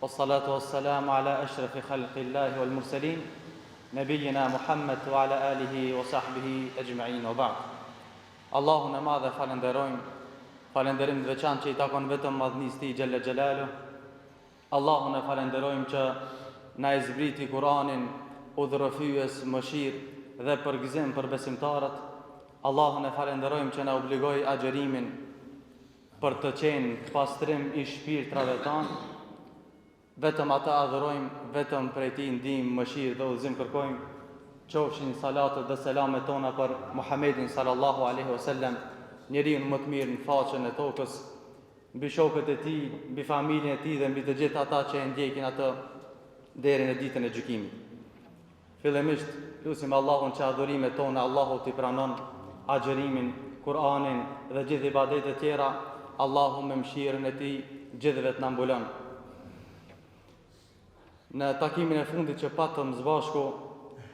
والصلاة والسلام على أشرف خلق الله والمرسلين نبينا محمد وعلى آله وصحبه أجمعين وبعد. Allahun e madhe falenderojmë, falënderim të veçantë që i takon vetëm madhnisë tij xhalla xhelalu. Allahun e falenderojmë që na e zbriti Kur'anin udhërrëfyes, mëshirë dhe përgëzim për besimtarët. Allahun e falenderojmë që na obligoi agjerimin për të qenë pastrim i shpirtrave tanë. Vetëm ata adhurojmë, vetëm prej tij ndihmë, mëshirë dhe udhëzim kërkojmë. Qofshin salatët dhe selamet tona për Muhammedin sallallahu alaihi wasallam, njeriu më të mirë në faqen e tokës, mbi shokët e tij, mbi familjen e tij dhe mbi të gjithë ata që e ndjekin atë deri në ditën e gjykimit. Fillimisht lutim Allahun që adhurimet tona Allahu t'i pranon, agjerimin, Kur'anin dhe gjithë ibadetet e tjera, Allahu me mëshirën e tij gjithëve të na mbulon. Në takimin e fundit që patëm së bashku,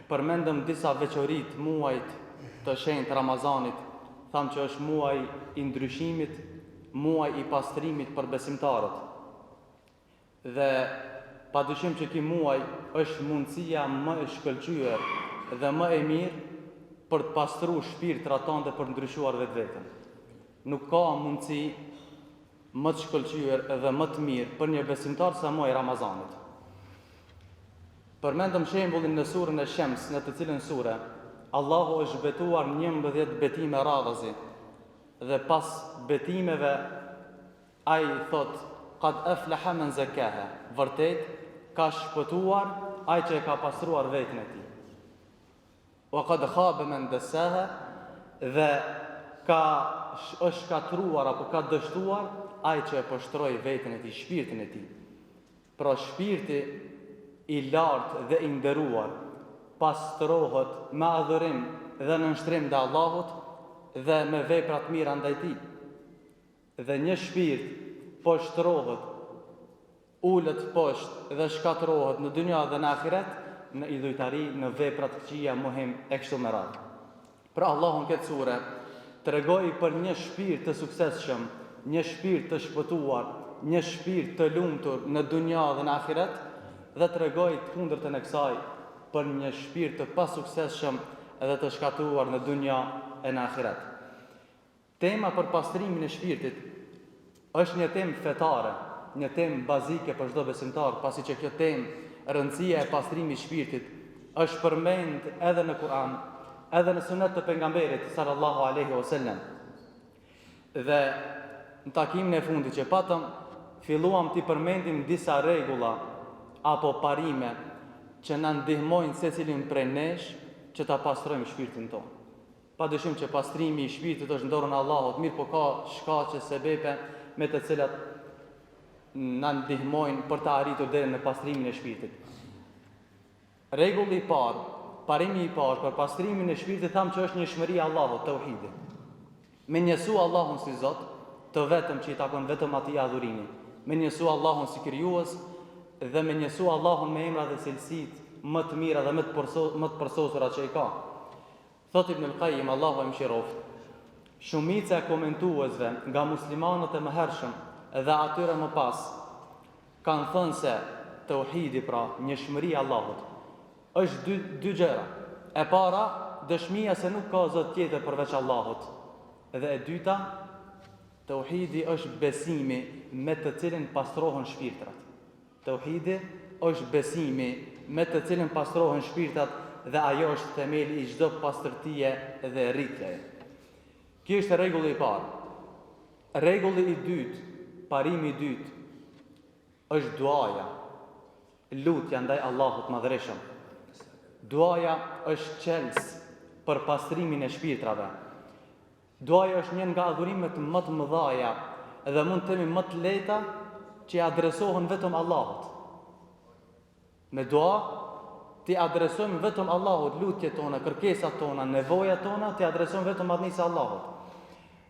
përmendëm disa veçoritë muajit të shenjtë Ramazanit. Thamë që është muaj i ndryshimit, muaj i pastrimit për besimtarët. Dhe padyshim që ky muaj është mundësia më e shkëlqyer dhe më e mirë për të pastruar shpirtrat tonë dhe për të ndryshuar vetveten. Nuk ka mundësi më të shkëlqyer dhe më të mirë për një besimtar sa muaji i Ramazanit. Përmendëm shembullin në surën e Shems, në të cilën sure Allahu është betuar 11 betime radhazi, dhe pas betimeve ai thot qad aflaha man zakaha, vërtet ka shpëtuar ai që e ka pastruar veten e tij. Wa qad khaba man dassaha, dhe është shkatruar apo ka dështuar ai që e poshtroi veten e tij, shpirtin e tij. Pra shpirti i lartë dhe i nderuar pastrohet me adhurim dhe në nështrim ndaj Allahut dhe me vepra të mira ndaj tij. Dhe një shpirt poshtrohet, ulet poshtë dhe shkatërrohet në dynja dhe në ahiret në idhujtari, në vepra të këqija, mohim e kështu me radhë. Pra Allahu në këtë sure tregoi për një shpirt të suksesshëm, një shpirt të shpëtuar, një shpirt të lumtur në dynja dhe në ahiret, dhe të regoj të kundërtën e kësaj për një shpirt të pasuksesshëm edhe të shkatruar në dunja e në ahiret. Tema për pastrimin e shpirtit është një temë fetare, një temë bazike për çdo besimtar, pasi që kjo temë, rëndësia e pastrimit të shpirtit, është përmend edhe në Kur'an, edhe në sunet të pejgamberit sallallahu alaihi wasallam. Dhe në takimin e fundit që patëm, filluam t'i përmendim disa rregulla apo parime që na ndihmojnë secilin prej nesh që ta pastrojmë shpirtin tonë. Padyshim që pastrimi i shpirtit është në dorën e Allahut, mirë po ka shkaqe, sebepe me të cilat na ndihmojnë për të arritur deri në pastrimin e shpirtit. Rregulli i parë, parimi i parë për pastrimin e shpirtit, thamë që është njohëria e Allahut, tauhidi. Me njësu Allahun si Zot, të vetëm që i takon vetëm atij adhurimi. Me njësu Allahun si krijues, dhe me njësu Allahun me emra dhe cilësit më të mira dhe më të përsosura që i ka. Thot Ibn al-Qayyim, Allahu e mëshiroft, shumica e komentuesve nga muslimanët e mëhershëm dhe atyre më pas kanë thënë se tauhidi, pra njëshmëria Allahut, është dy gjëra. E para, dëshmia se nuk ka zot tjetër përveç Allahut. Dhe e dyta, tauhidi është besimi me të cilin pastrohen shpirtrat. Tauhidi është besimi me të cilin pastrohen shpirtat dhe ajo është themeli i çdo pastërtie dhe rritjeje. Ky është rregulli i parë. Rregulli i dytë, parimi i dytë, është duaja, lutja ndaj Allahut madhreshëm. Duaja është çelës për pastrimin e shpirtrave. Duaja është një nga adhurimet më të mëdha dhe mund të themi më të lehta që adresohen vetëm Allahut. Me dua ti adresojmë vetëm Allahut lutjet tona, kërkesat tona, nevojat tona, ti adresojmë vetëm madhnisë Allahut.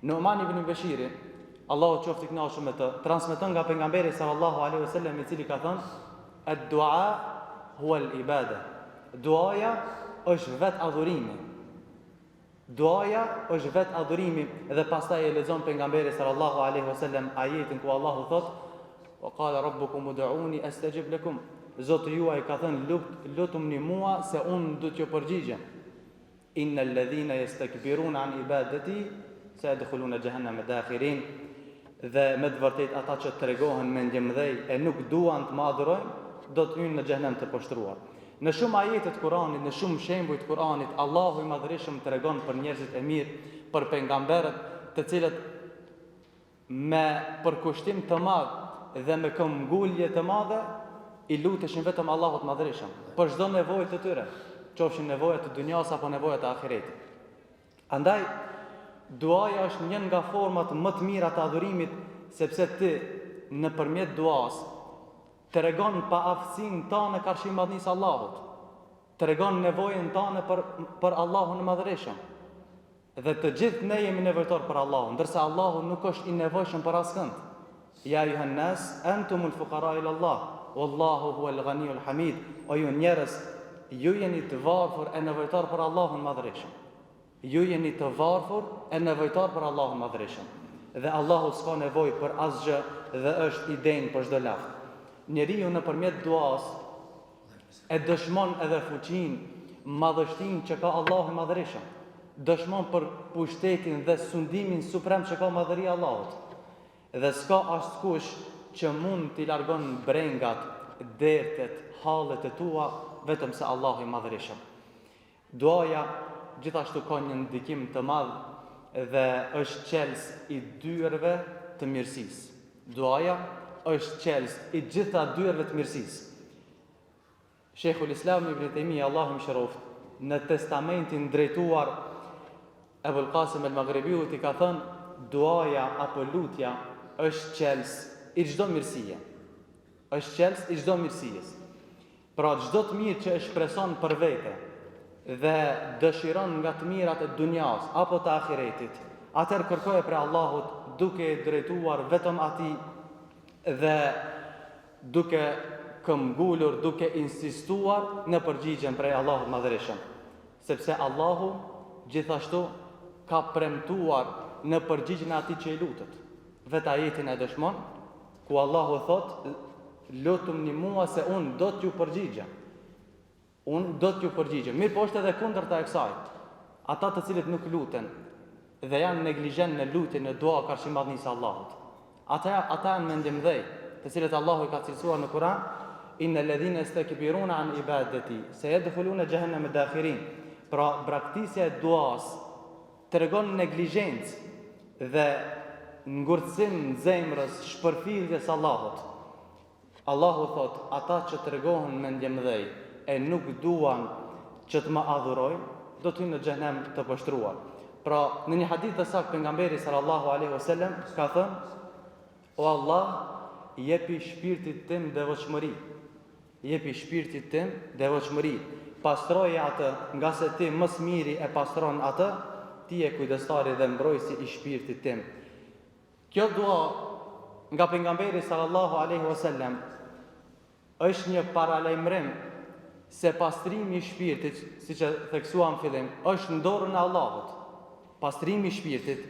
Nu'man ibn Bashiri, Allahu qoftë i kënaqur me të, transmeton nga pejgamberi sallallahu alaihi wasallam, i cili ka thënë: "Ad-du'a huwa al-ibada." Duaja është vetë adhurimi. Duaja është vetë adhurimi, dhe pastaj e lexon pejgamberi sallallahu alaihi wasallam ajetin ku Allahu thotë: wa qala rabbukum ud'uni astajib lakum. Zoti juaj ka thënë lutuni mua se unë do t'ju përgjigjem. Innal ladhina yastakbiruna an ibadati sayadkhuluna jahannama dakhirin. Dhe me të vërtet ata që tregohen me ndjemdhej e nuk duan të më adhurojnë, do të hyjnë në xhenem të poshtruar. Në shumë ajete të Kuranit, në shumë shembuj të Kuranit, Allahu i Madhërisht tregon për njerëzit e mirë, për pejgamberët, të cilët me përkushtim të madh dhe me këmbgulje të madhe i luteshin vetëm Allahut Madhërisht për çdo nevojë të tyre, qofshin nevojat të dunjas apo nevojat e ahiretit. Andaj duaja është një nga format më të mira të adhurimit, sepse ti nëpërmjet duas tregon pa aftësinë tënde karshi madhnisë Allahut, tregon nevojën tënde për Allahun e Madhërisht. Dhe të gjithë ne jemi nevojtar për Allahun, ndërsa Allahu nuk është i nevojshëm për askënd. Ja ayuhan nas antumul fuqara ila Allah, wallahu huwal ghaniyul hamid. O ju njerëz, ju jeni të varfër e nevojtar për Allahun Madhërisht. Ju jeni të varfër e nevojtar për Allahun Madhërisht. Dhe Allahu s'ka nevojë për asgjë dhe është i denjë për çdo laftë. Njeriu nëpërmjet duas e dëshmon edhe fuqinë, madhështinë që ka Allahu Madhërisht. Dëshmon për pushtetin dhe sundimin suprem që ka madhëria Allahut. Dhe s'ka askush që mund t'i largon brengat, dertet, hallet e tua vetëm se Allahu i Madhërisht. Duaja gjithashtu ka një ndikim të madh dhe është qelës i dyerve të mirësisë. Duaja është qelës i gjitha dyerve të mirësisë. Sheikhul Islam Ibn Taymija, Allahu mëshiroft, në testamentin drejtuar Ebul Qasim el-Maghribiu i ka thënë duaja apo lutja është qelës i çdo mirësie. Është qelës i çdo mirësisë. Pra çdo të mirë që e shpreson për vete dhe dëshiron nga të mirat e dunjas apo të ahiretit, atëherë kërkoje për Allahut duke drejtuar vetëm atij dhe duke këmbgulur, duke insistuar në përgjigjen prej Allahut Madhërisht. Sepse Allahu gjithashtu ka premtuar në përgjigjen e atij që i lutet. Vetë ajetin e dëshmon, ku Allahu thot, lutumni mua se unë do t'ju përgjigjem. Unë do t'ju përgjigjem. Mirë po është edhe kundërta e kësaj. Ata të cilët nuk luten dhe janë neglizhent në lutje, në dua karshi madhnisë Allahut. Ata janë me ndjemdhej, të cilët Allahu i ka cilësuar në Kur'an, innal ladhina yastakbiruna an ibadati sayadkhuluna jahannama dakhirin. Pra braktisja e duas tregon neglizhencë dhe ngurtësim në zemrës shpërfilljes Allahut. Allahu thot, ata që tregohen me ndjemdhej e nuk duan që të më adhurojnë, do të hyjnë në xhenem të poshtruar. Pra, në një hadith të saktë pejgamberi sallallahu alaihi wasallam ka thënë: O Allah, jepi shpirtit tim devotshmëri. Jepi shpirtit tim devotshmëri. Pastroje atë, nga se ti më së miri e pastron atë, ti je kujdestari dhe mbrojtësi i shpirtit tim. Kjo dua nga pejgamberi sallallahu alaihi wasallam është një paralajmërim se pastrimi i shpirtit, siç e theksuam fillim, është në dorën e Allahut. Pastrimi i shpirtit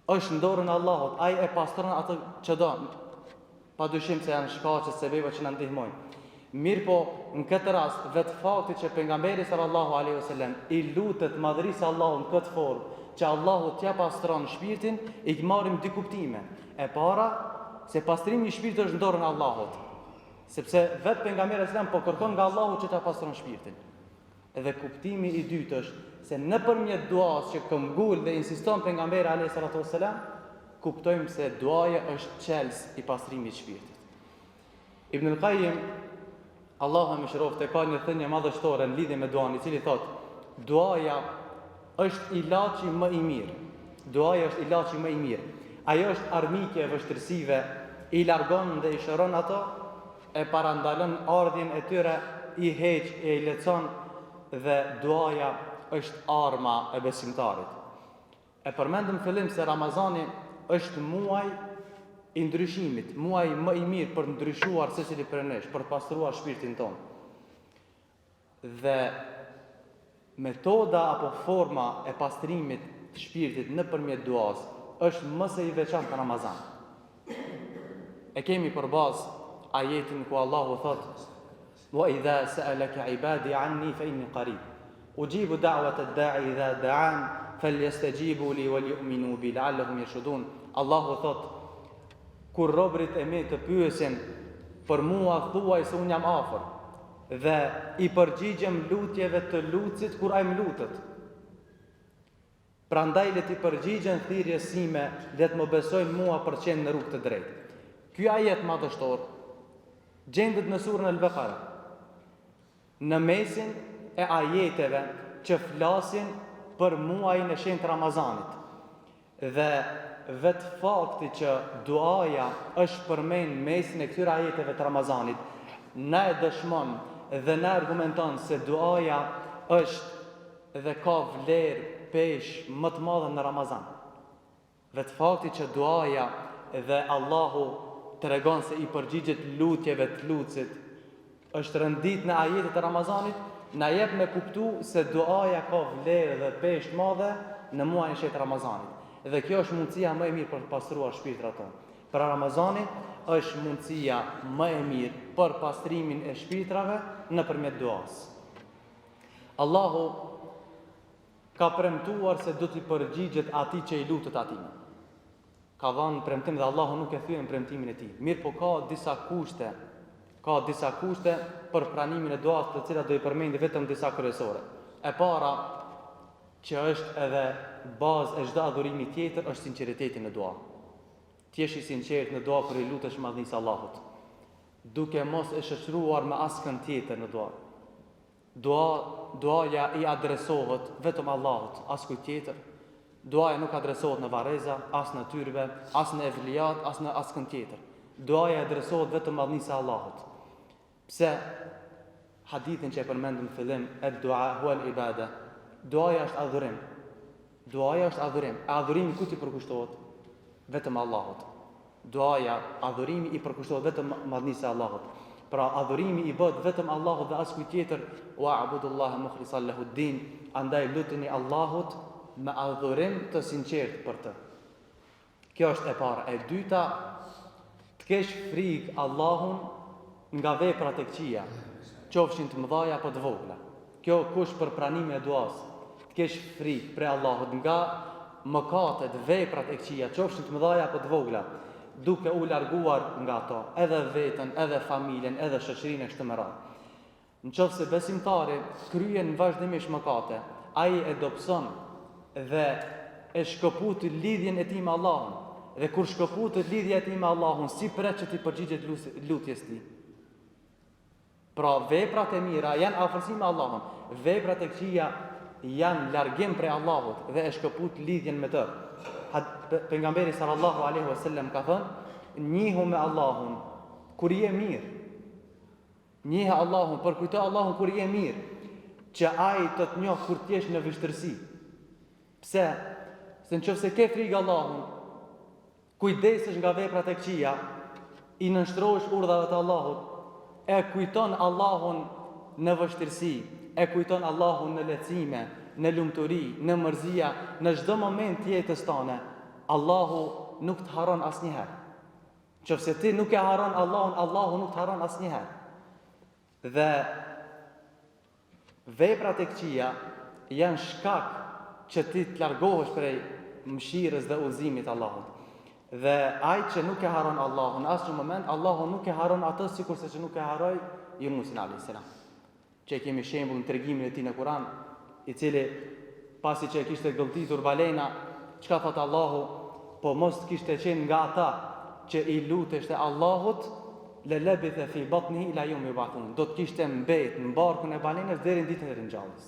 është në dorën e Allahut. Ai e pastron atë që do. Padyshim se janë shkaqe sebeve që na ndihmojnë. Mirë po, në këtë rast, vetë fakti që pejgamberi sallallahu alaihi wasallam i lutet madhërisë Allahut në këtë formë, që Allahu t'ja pastron shpirtin, i marrim dy kuptime. E para, se pastrimi i shpirtit është në dorën e Allahut. Sepse vetë pejgamberi sallallahu po kërkon nga Allahu që t'ja pastron shpirtin. Edhe kuptimi i dytë është se nëpërmjet duas që këmbgul dhe insiston pejgamberi alayhi salatu wasalam, kuptojmë se duaja është qelës i pastrimit të shpirtit. Ibn al-Qayyim, Allahu më shëroft, ka një thënie madhështore në lidhje me duan, i cili thotë: duaja është ilaçi më i mirë. Duaja është ilaçi më i mirë. Ajo është armike e vështirësive, i largon dhe i shëron ato, e parandalon ardhjen e tyre, i heq e i leçon, dhe duaja është arma e besimtarit. E përmendëm fillim se Ramazani është muaj i ndryshimit, muaj më i mirë për ndryshuar secili prej nesh, për të pastruar shpirtin tonë. Dhe metoda apo forma e pastrimit të shpirtit nëpërmjet duas është më së i veçantë në Ramazan. E kemi për bazë ajetin ku Allahu thot: "Wa idha sa'alaka 'ibadi 'anni fa inni qarib. Ujibu da'wata ad-da'i idha da'an falyastajibu li wal yu'minu bi la'allahum yarshudun." Allahu thot: kur robrit e mi të pyesin për mua, thuaj se unë jam afër dhe i përgjigjem lutjeve të lutësit kur ai më lutet. Prandaj le t'i përgjigjen thirrjes sime, le të më besojnë mua për qenë në rrugë të drejtë. Ky ajet madhështor gjendet në surën Al-Baqara, në mesin e ajeteve që flasin për muajin e shenjtë Ramazanit. Dhe vetë fakti që duaja është përmend mesin e këtyre ajeteve të Ramazanit, na e dëshmon dhe na argumenton se duaja është dhe ka vlerë pesh më të madhe në Ramazan. Vetë fakti që duaja dhe Allahu tregon se i përgjigjet lutjeve të lutësit është rëndit në ajetet e Ramazanit, na jep me kuptu se duaja ka vlerë dhe pesh të madhe në muajin e shenjtë Ramazanit. Dhe kjo është mundësia më e mirë për të pastruar shpirtrat tonë. Për Ramazani është mundësia më e mirë për pastrimin e shpirtrave nëpërmjet duas. Allahu ka premtuar se do t'i përgjigjet atij që i lutet atij. Ka dhënë premtim dhe Allahu nuk e thyen premtimin e tij. Mirë, po ka disa kushte për pranimin e duas, të cilat do i përmendi vetëm disa kryesore. E para, që është edhe bazë e çdo adhurimi tjetër, është sinqeriteti në dua. Ti jesh i sinqert në dua kur i lutesh madhnisë Allahut, duke mos e shoqëruar me askën tjetër në dua. Duaja i adresohet vetëm Allahut, askujt tjetër. Duaja nuk adresohet në varreza, as në tyrbe, as në evlijat, as në askën tjetër. Duaja adresohet vetëm madhnisë Allahut. Pse hadithin që e përmendëm në fillim, ad-du'a huwa al-ibada. Duaja është adhurim. Duaja është adhurim. Adhurimi kujt i përkushtohet? Vetëm Allahut. Duaja, adhurimi i përkushtohet vetëm madhnisë Allahut. Pra adhurimi i bëhet vetëm Allahut dhe askujt tjetër. Wa'budullaha mukhlishan lahu ad-din. Andaj luteni Allahut me adhurim të sinqert për të. Kjo është e para. E dyta, të kesh frikë Allahun nga veprat e këqija, qofshin të mëdha apo të vogla. Kjo kush për pranimin e duas. Të kesh frikë prej Allahut nga mëkatet, veprat e këqija, qofshin të mëdha apo të vogla, duke u larguar nga ato, edhe veten, edhe familjen, edhe shoqërinë e kështu me radhë. Nëse besimtari kryen vazhdimisht mëkate, ai e dobëson dhe e shkëput lidhjen e tij me Allahun. Dhe kur shkëput lidhja e tij me Allahun, si pret që ti përgjigjet lutjes tij. Pra veprat e mira janë afërsi me Allahun, veprat e këqija janë largim prej Allahut dhe e shkëput lidhjen me të. Pejgamberi sallallahu alaihi wasallam ka thënë: "Njihu me Allahun kur je mirë." Njihe Allahun, përkujto Allahun kur je mirë, që ai të të njohë kur t'jesh në vështirësi. Pse? Se nëse ke frikë Allahun, kujdesesh nga veprat e këqija, i nënshtrohesh urdhave të Allahut, e kujton Allahun në vështirësi, e kujton Allahun në lehtësime, në lumturi, në mërzia, në çdo moment të jetës tënde, Allahu nuk të haron asnjëherë. Nëse ti nuk e haron Allahun, Allahu nuk të haron asnjëherë. Dhe veprat e këqija janë shkak që ti të largohesh prej mëshirës dhe udhëzimit të Allahut. Dhe ai që nuk e haron Allahun në asnjë moment, Allahu nuk e haron atë sikurse që nuk e haroi Yunusin alayhis salam. Që kemi shembull në tregimin e tij në Kur'an, i cili pasi që e kishte gëlltitur balena, çka thot Allahu, po mos kishte qenë nga ata që i luteshte Allahut, le labitha fi batnihi ila yawmi yub'athun. Do të kishte mbet në barkun e balenës deri në ditën e ringjalljes.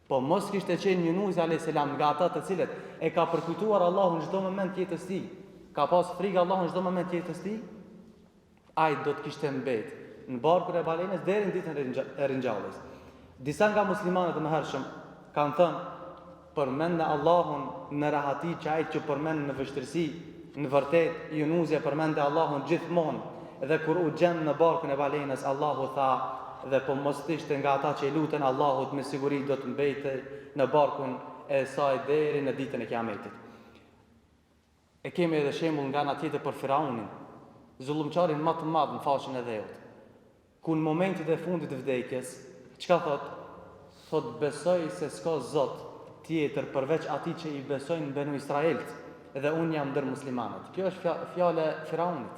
Po mos kishte qenë Yunusi alayhis salam nga ata të cilët e ka përkujtuar Allahun çdo moment të jetës tij, ka pas frikë Allahun çdo moment të jetës tij, ai do të kishte mbet në barkun e balenës deri në ditën e ringjalljes. Disa nga muslimanët e mëhershëm kanë thënë, përmend Allahun në rahati që ai që përmend në vështirësi, në vërtet Yunusi përmendte Allahun gjithmonë, dhe kur u gjen në barkun e balenës, Allahu tha, dhe po mos ishte nga ata që i luten Allahut, me siguri do të mbetej në barkun e saj deri në ditën e Kiametit. E kemi edhe shembull nga ana tjetër për Firaunin, zullumçarin më të madh në faqen e dheut. Ku në momentit e fundit të vdekjes, çka thot? Thot besoj se s'ka Zot tjetër përveç atij që i besojnë Benu Israilt, dhe unë jam ndër muslimanët. Kjo është fjale e Firaunit.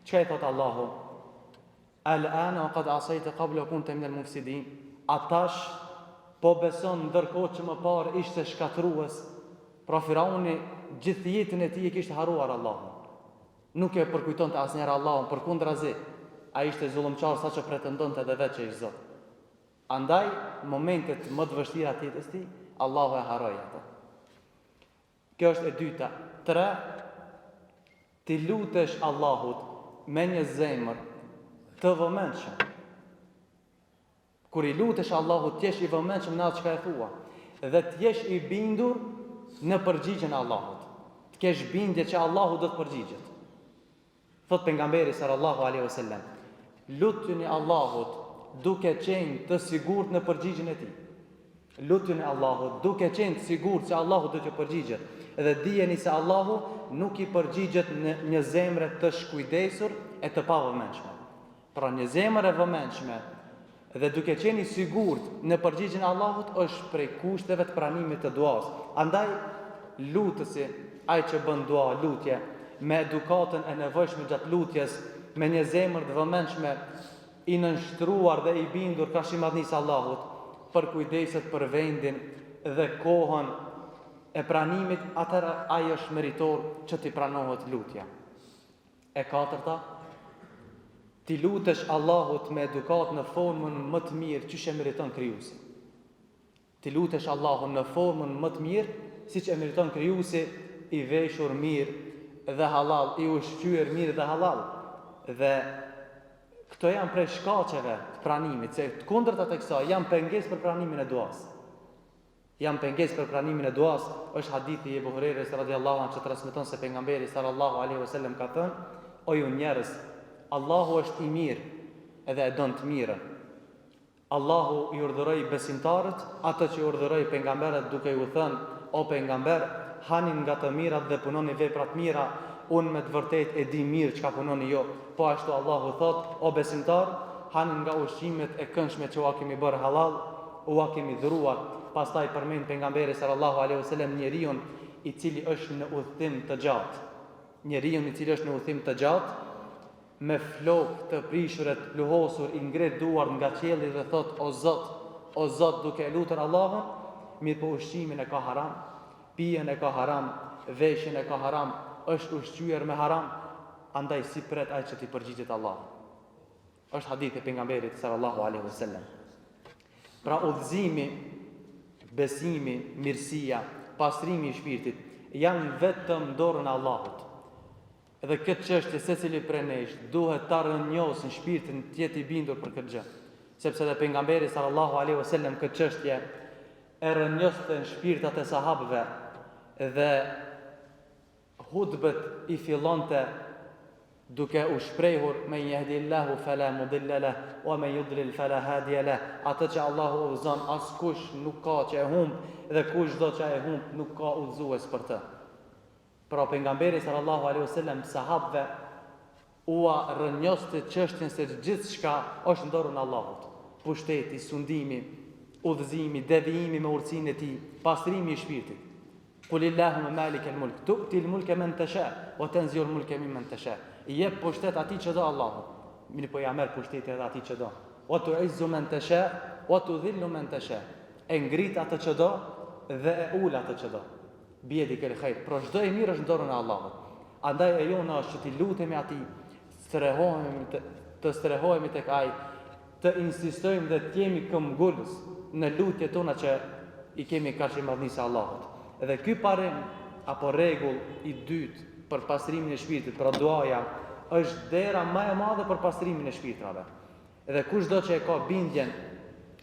Çka i thot Allahu? Al-ana wa qad asayta qabla wa kunta min al-mufsidin. Atash po beson ndërkohë që më parë ishte shkatrues. Pra Firauni gjithë jetën e tij e kishte harruar Allahun. Nuk e përkujtonte asnjëherë Allahun, përkundrazi, ai ishte zullumçar saqë pretendonte edhe vetë që ishte Zot. Andaj, momentet më të vështira të jetës tij, Allahu e harroi ato. Kjo është e dyta. 3. Ti lutesh Allahut me një zemër të vëmendshëm. Kur i lutesh Allahut, t'jesh i vëmendshëm në atë çka e thua, dhe t'jesh i bindur në përgjigjen e Allahut. T'kesh bindje që Allahu do të përgjigjet. Thot pejgamberi sallallahu alaihi wasallam, lutuni Allahut duke qenë të sigurt në përgjigjen e tij. Lutuni Allahut duke qenë të sigurt se Allahu do t'ju përgjigjet. Dhe dijeni se Allahu nuk i përgjigjet në një zemër të shkujdesur e të pavëmendshme. Pra një zemër e vëmendshme dhe duke qenë i sigurt në përgjigjen e Allahut është prej kushteve të pranimit të duas. Andaj lutësi, ai që bën dua, lutje, me edukatën e nevojshme gjatë lutjes, me një zemër të vëmendshme, i nënshtruar dhe i bindur ka shimadhnisë Allahut, për kujdeset për vendin dhe kohën e pranimit, atëra ai është meritor që t'i pranohet lutja. E 4. Ti lutesh Allahut me edukat në formën më të mirë që e meriton krijuesi. Ti lutesh Allahun në formën më të mirë siç e meriton krijuesi, i veshur mirë dhe halal, i ushqyer mirë dhe halal. Dhe këto janë prej shkaqeve të pranimit, se të kundërtat e kësaj janë pengesë për pranimin e duas. Janë pengesë për pranimin e duas, është hadithi i Abu Hurajres radhiyallahu anhu që transmeton se pejgamberi sallallahu alaihi wasallam ka thënë: O ju njerëz, Allahu është i mirë edhe e don të mirën. Allahu i urdhëroi besimtarët atë që i urdhëroi pejgamberët duke u thënë: O pejgamber, hani nga të mirat dhe punoni vepra të mira, unë me të vërtet e di mirë çka punoni jo. Po ashtu Allahu thot: O besimtar, hani nga ushqimet e këndshme që ua kemi bërë halal, ua kemi dhuruar. Pastaj përmend pejgamberi sallallahu alaihi wasallam njeriu i cili është në udhtim të gjatë. Njeriu i cili është në udhtim të gjatë, me flokë të prishur e të pluhosur, i ngret duar nga qielli dhe thot: O Zot, duke e lutur Allahun, mirë po ushqimin e ka haram, pijen e ka haram, veshjen e ka haram, është ushqyer me haram, andaj si pret ai që t'i përgjigjet Allahu. Është hadith e pejgamberit sallallahu alaihi wasallam. Pra udhëzimi, besimi, mirësia, pastrimi i shpirtit janë vetëm dorën e Allahut. Edhe këtë çështje secili prej nesh duhet ta rënjosë në shpirtin, të jetë i bindur për këtë gjë. Sepse dhe pejgamberi sallallahu alaihi wasallam këtë çështje e rënjoste në shpirtat e sahabëve dhe hutbet i fillonte duke u shprehur: me yahdillahu fala mudilla lahu wa man yudlil fala hadiya lahu. Atë që Allahu udhëzon, askush nuk ka që e humb, dhe kushdo që e humb nuk ka udhëzues për të. Pra pejgamberi sallallahu alaihi wasallam sahabëve ua rënjoste çështjen se gjithçka është në dorën e Allahut. Pushteti, sundimi, udhëzimi, devijimi me urtësinë e tij, pastrimi i shpirtit. Kulillahumma malikal mulk, tu'til mulka man tasha wa tanzi'ul mulka mimman tasha. I jep pushtet atij që do Allahu. Mirë po ja merr pushtetin edhe atij që do. Wa tu'izzu man tasha wa tudhillu man tasha. E ngrit atë që do dhe e ul atë që do. Bjedi kel khair. Pra çdo e mirë është në dorën e Allahut. Andaj e jona është që ti lutemi atij, të strehohemi tek ai, të insistojmë dhe të jemi këmbgulës në lutjet tona që i kemi kaq madhnisë Allahut. Edhe ky parim apo rregull i dytë për pastrimin e shpirtit, pra duaja, është dera më e madhe për pastrimin e shpirtrave. Edhe kushdo që e ka bindjen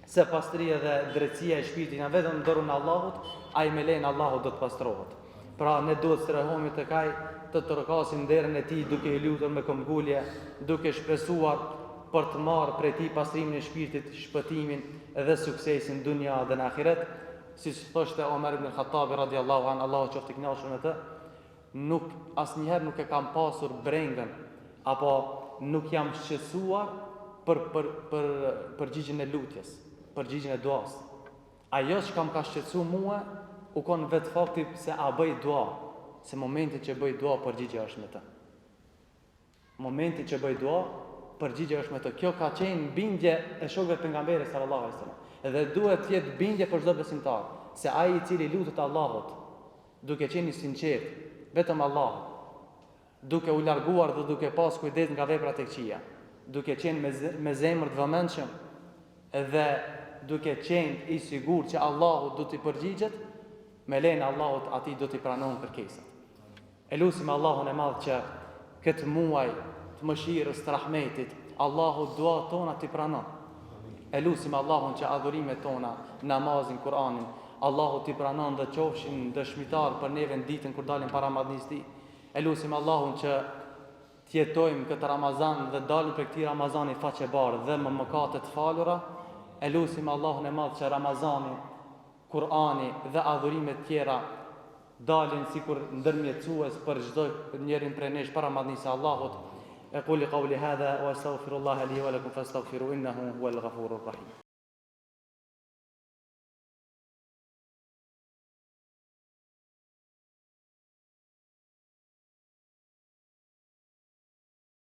se pastria dhe drejtësia e shpirtit janë vetëm në dorën e Allahut, ai me lejen e Allahut do të pastrohet. Pra ne duhet të strehohemi tek ai, të tërkasim derën e tij duke i lutur me këmbgulje, duke shpresuar për të marrë prej tij pastrimin e shpirtit, shpëtimin dhe suksesin dunja dhe në ahiret. Siç thoshte Omer ibn Khattabi radhiyallahu anhu, Allahu qoftë i kënaqur me të, asnjëherë nuk e kam pasur brengën apo nuk jam shqetësuar për përgjigjen e lutjes, përgjigjen e duas. Ajo që kam ka shqetësu mua, u konë vetë fakti se a bëj dua, se momenti që bëj dua, përgjigja është me të. Momenti që bëj dua, përgjigja është me të. Kjo ka qenë bindje e shokëve pejgamberit sallallahu alaihi wasallam. Edhe duhet të jetë bindje për çdo besimtar, se ai i cili lutet Allahut, duke qenë i sinqert, vetëm Allahut, duke u larguar dhe duke pas kujdes nga veprat e këqija, duke qenë me zemër të vëmendshëm, edhe duke qenë i sigurt që Allahu do t'i përgjigjet, me lejen e Allahut atij do t'i pranon kërkesat. Elusim Allahun e Madh që këtë muaj të mëshirës, të rahmetit, Allahu duat tona t'i pranon. Elusim Allahun që adhurimet tona, namazin, Kur'anin, Allahu t'i pranon dhe qofshin dëshmitar për neve në ditën kur dalim para madhnisë tij. Elusim Allahun që t'jetojmë këtë Ramazan dhe dalim për këtij Ramazani faqebar dhe me mëkate të falura. Elusim Allahun e Madh që Ramazani, Kur'ani dhe adhurimet tjera dalin sikur ndërmjetësues për çdo njërin prej nesh para madhnisë Allahut. Aquli qawli hadha wa astaghfirullaha li wa lakum fastaghfiru innahu huwal ghafurur rahim.